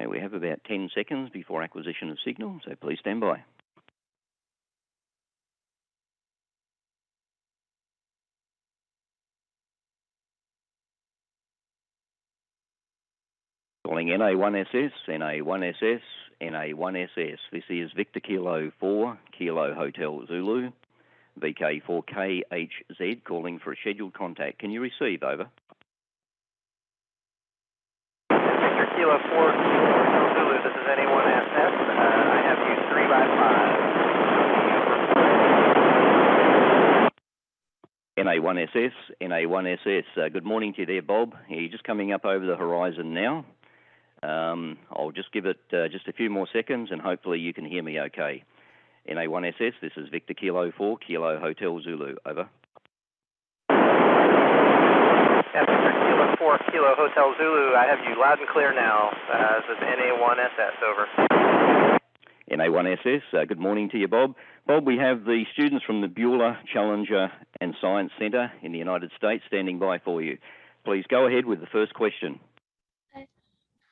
Okay, we have about 10 seconds before acquisition of signal, so please stand by. Calling NA1SS, NA1SS, NA1SS. This is Victor Kilo 4, Kilo Hotel Zulu, VK4KHZ, calling for a scheduled contact. Can you receive? Over. Victor Kilo 4, Kilo Hotel Zulu, this is NA1SS. I have you 3 by 5. NA1SS, NA1SS. Good morning to you there, Bob. You're just coming up over the horizon now. I'll just give it just a few more seconds and hopefully you can hear me okay. NA1SS, this is Victor Kilo 4, Kilo Hotel Zulu, over. Yeah, Victor Kilo 4, Kilo Hotel Zulu, I have you loud and clear now. This is NA1SS, over. NA1SS, good morning to you, Bob. Bob, we have the students from the Bueller, Challenger and Science Centre in the United States standing by for you. Please go ahead with the first question.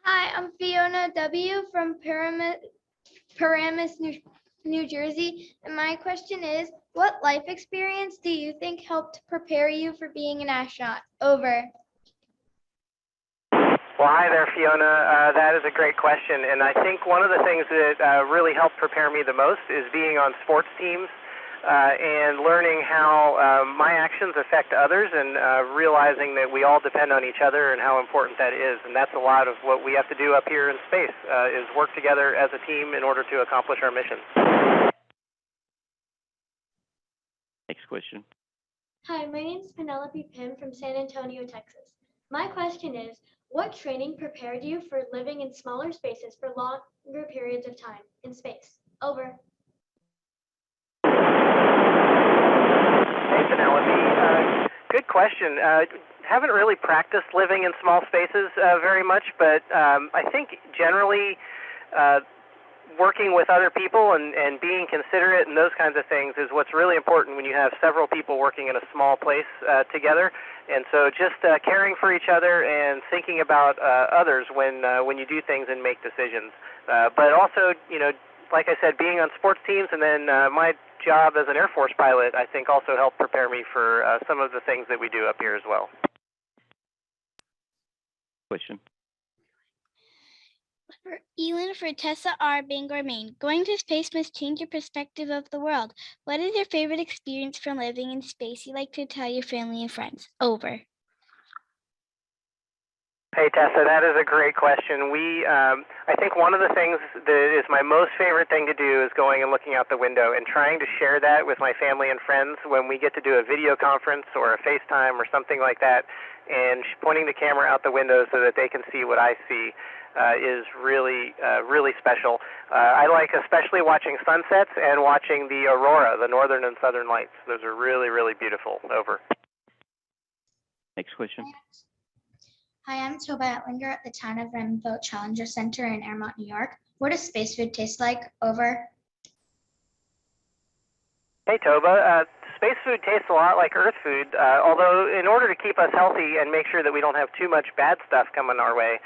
Hi, I'm Fiona W. from Paramus, New Jersey, and my question is, what life experience do you think helped prepare you for being an astronaut? Over. Well, hi there, Fiona. That is a great question, and I think one of the things that really helped prepare me the most is being on sports teams and learning how my actions affect others and realizing that we all depend on each other and how important that is. And that's a lot of what we have to do up here in space, is work together as a team in order to accomplish our mission. Next question. Hi, my name is Penelope Pim from San Antonio, Texas. My question is, what training prepared you for living in smaller spaces for longer periods of time in space? Over. Hey, Penelope. Good question. Haven't really practiced living in small spaces very much, but I think generally working with other people and being considerate and those kinds of things is what's really important when you have several people working in a small place together. And so just caring for each other and thinking about others when you do things and make decisions. But also, you know, like I said, being on sports teams and then my job as an Air Force pilot, I think also helped prepare me for some of the things that we do up here as well. Question. For Elin for Tessa R. Bangor, Maine. Going to space must change your perspective of the world. What is your favorite experience from living in space you'd like to tell your family and friends? Over. Hey, Tessa, that is a great question. I think one of the things that is my most favorite thing to do is going and looking out the window and trying to share that with my family and friends when we get to do a video conference or a FaceTime or something like that, and pointing the camera out the window so that they can see what I see is really, really special. I like especially watching sunsets and watching the aurora, the northern and southern lights. Those are really, really beautiful. Over. Next question. Hi, I'm Toba Etlinger at the Town of Renville Challenger Center in Airmont, New York. What does space food taste like? Over. Hey, Toba. Space food tastes a lot like Earth food, although in order to keep us healthy and make sure that we don't have too much bad stuff coming our way,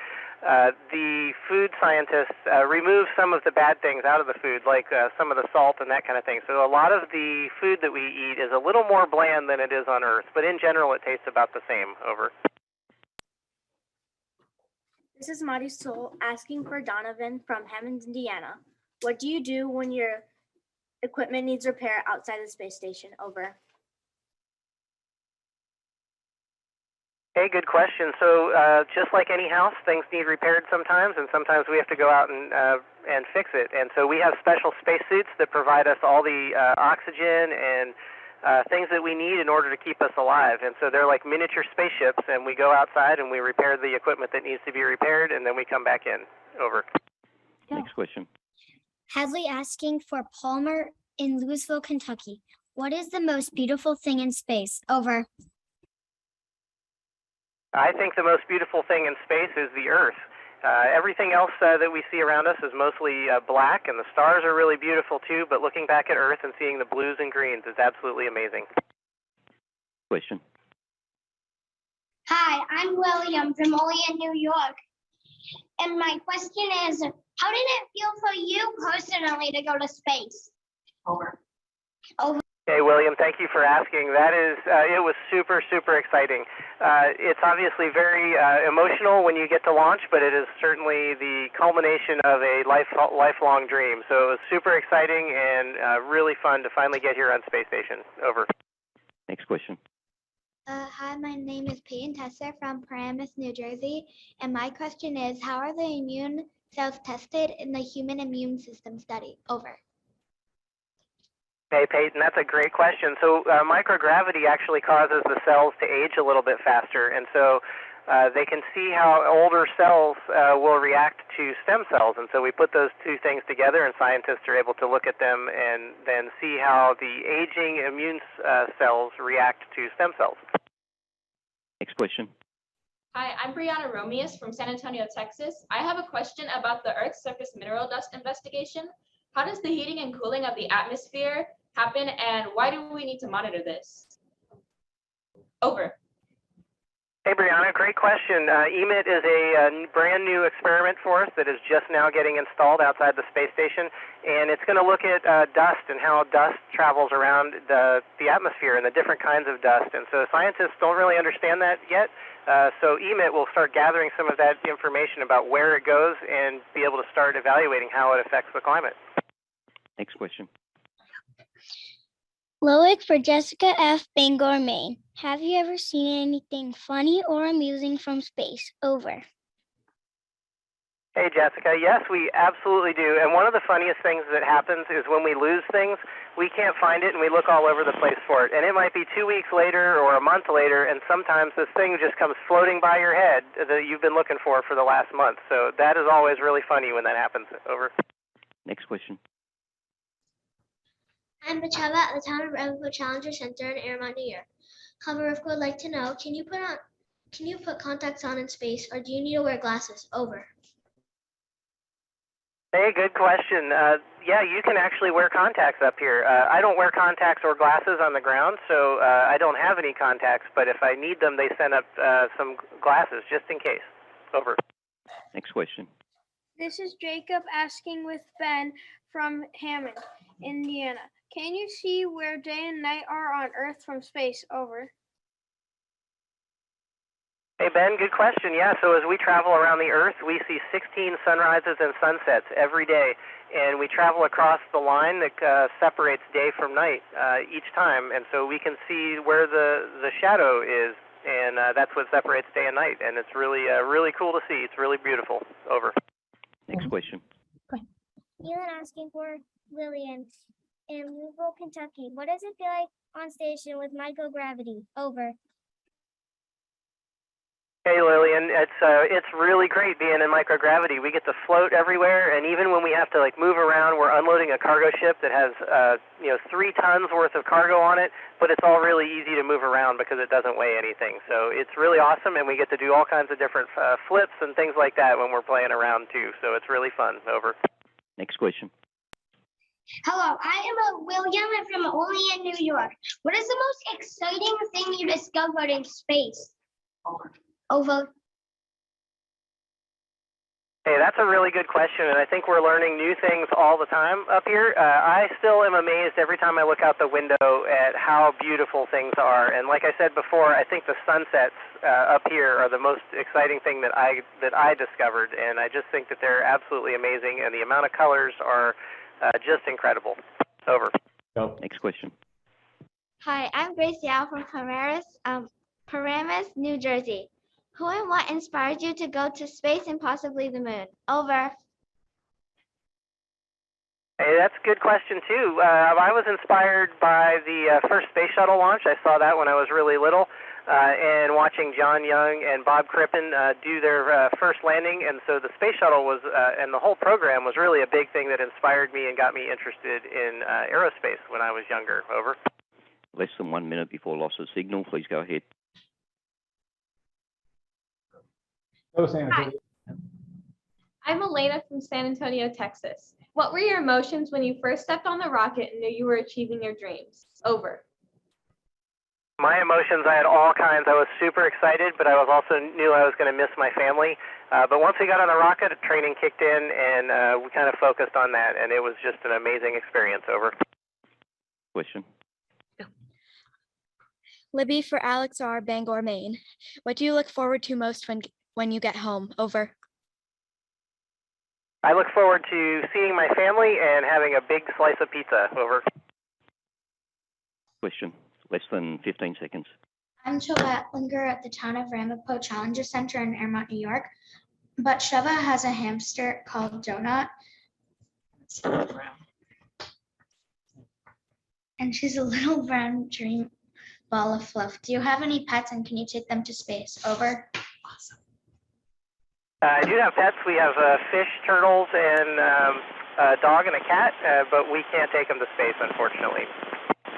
the food scientists remove some of the bad things out of the food, like some of the salt and that kind of thing. So a lot of the food that we eat is a little more bland than it is on Earth, but in general it tastes about the same. Over. This is Marisol asking for Donovan from Hammond, Indiana. What do you do when your equipment needs repair outside the space station? Over. Hey, good question. So just like any house, things need repaired sometimes, and sometimes we have to go out and fix it. And so we have special spacesuits that provide us all the oxygen and things that we need in order to keep us alive. And so they're like miniature spaceships, and we go outside and we repair the equipment that needs to be repaired, and then we come back in. Over. Next question. Hadley asking for Palmer in Louisville, Kentucky. What is the most beautiful thing in space? Over. I think the most beautiful thing in space is the Earth. Everything else that we see around us is mostly black, and the stars are really beautiful too, but looking back at Earth and seeing the blues and greens is absolutely amazing. Question. Hi, I'm William from Olean, New York. And my question is, how did it feel for you personally to go to space? Over. Hey, William, thank you for asking. That is, it was super, super exciting. It's obviously very emotional when you get to launch, but it is certainly the culmination of a lifelong dream. So it was super exciting and really fun to finally get here on Space Station. Over. Next question. Hi, my name is Peyton Tesser from Paramus, New Jersey. And my question is, how are the immune cells tested in the human immune system study? Over. Hey, Peyton, that's a great question. So microgravity actually causes the cells to age a little bit faster. And so they can see how older cells will react to stem cells. And so we put those two things together, and scientists are able to look at them and then see how the aging immune cells react to stem cells. Next question. Hi, I'm Brianna Romius from San Antonio, Texas. I have a question about the Earth's surface mineral dust investigation. How does the heating and cooling of the atmosphere happen, and why do we need to monitor this? Over. Hey, Brianna, great question. EMIT is a brand new experiment for us that is just now getting installed outside the space station, and it's going to look at dust and how dust travels around the atmosphere and the different kinds of dust. And so scientists don't really understand that yet. So EMIT will start gathering some of that information about where it goes and be able to start evaluating how it affects the climate. Next question. Loic for Jessica F. Bangor, Maine. Have you ever seen anything funny or amusing from space? Over. Hey, Jessica. Yes, we absolutely do. And one of the funniest things that happens is when we lose things, we can't find it and we look all over the place for it. And it might be 2 weeks later or a month later, and sometimes this thing just comes floating by your head that you've been looking for the last month. So that is always really funny when that happens. Over. Next question. I'm Bachava at the Town of Remville Challenger Center in Airmont, New York. However, would like to know, can you put contacts on in space, or do you need to wear glasses? Over. Hey, good question. Yeah, you can actually wear contacts up here. I don't wear contacts or glasses on the ground, so I don't have any contacts, but if I need them, they send up some glasses just in case. Over. Next question. This is Jacob asking with Ben from Hammond, Indiana. Can you see where day and night are on Earth from space? Over. Hey, Ben, good question. Yeah, so as we travel around the Earth, we see 16 sunrises and sunsets every day, and we travel across the line that separates day from night each time, and so we can see where the shadow is, and that's what separates day and night, and it's really, really cool to see. It's really beautiful. Over. Next question. Elon asking for Lillian in Louisville, Kentucky. What does it feel like on station with microgravity? Over. Hey, Lillian, it's really great being in microgravity. We get to float everywhere, and even when we have to move around, we're unloading a cargo ship that has 3 tons worth of cargo on it, but it's all really easy to move around because it doesn't weigh anything. So it's really awesome, and we get to do all kinds of different flips and things like that when we're playing around too. So it's really fun. Over. Next question. Hello, I am William from Olean, New York. What is the most exciting thing you discovered in space? Over. Hey, that's a really good question, and I think we're learning new things all the time up here. I still am amazed every time I look out the window at how beautiful things are. And like I said before, I think the sunsets up here are the most exciting thing that I discovered, and I just think that they're absolutely amazing, and the amount of colors are just incredible. Over. Go. Next question. Hi, I'm Grace Yao from Paramus, New Jersey. Who and what inspired you to go to space and possibly the moon? Over. Hey, that's a good question, too. I was inspired by the first space shuttle launch. I saw that when I was really little, and watching John Young and Bob Crippen do their first landing. And so the space shuttle was, and the whole program was really a big thing that inspired me and got me interested in aerospace when I was younger. Over. Less than 1 minute before loss of signal. Please go ahead. Hi. I'm Elena from San Antonio, Texas. What were your emotions when you first stepped on the rocket and knew you were achieving your dreams? Over. My emotions, I had all kinds. I was super excited, but I was also knew I was going to miss my family. But once we got on the rocket, training kicked in, and we kind of focused on that, and it was just an amazing experience. Over. Question. Libby for Alex R. Bangor, Maine. What do you look forward to most when you get home? Over. I look forward to seeing my family and having a big slice of pizza. Over. Question. Less than 15 seconds. I'm Shova Etlinger at the Town of Ramapo Challenger Center in Airmont, New York. But Shova has a hamster called Donut. And she's a little brown dream ball of fluff. Do you have any pets, and can you take them to space? Over. Awesome. I do have pets. We have fish, turtles, and a dog and a cat, but we can't take them to space, unfortunately.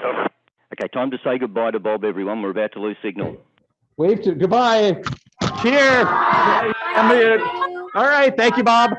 Over. Okay, time to say goodbye to Bob, everyone. We're about to lose signal. Wave to goodbye. Cheers. All right. Thank you, Bob.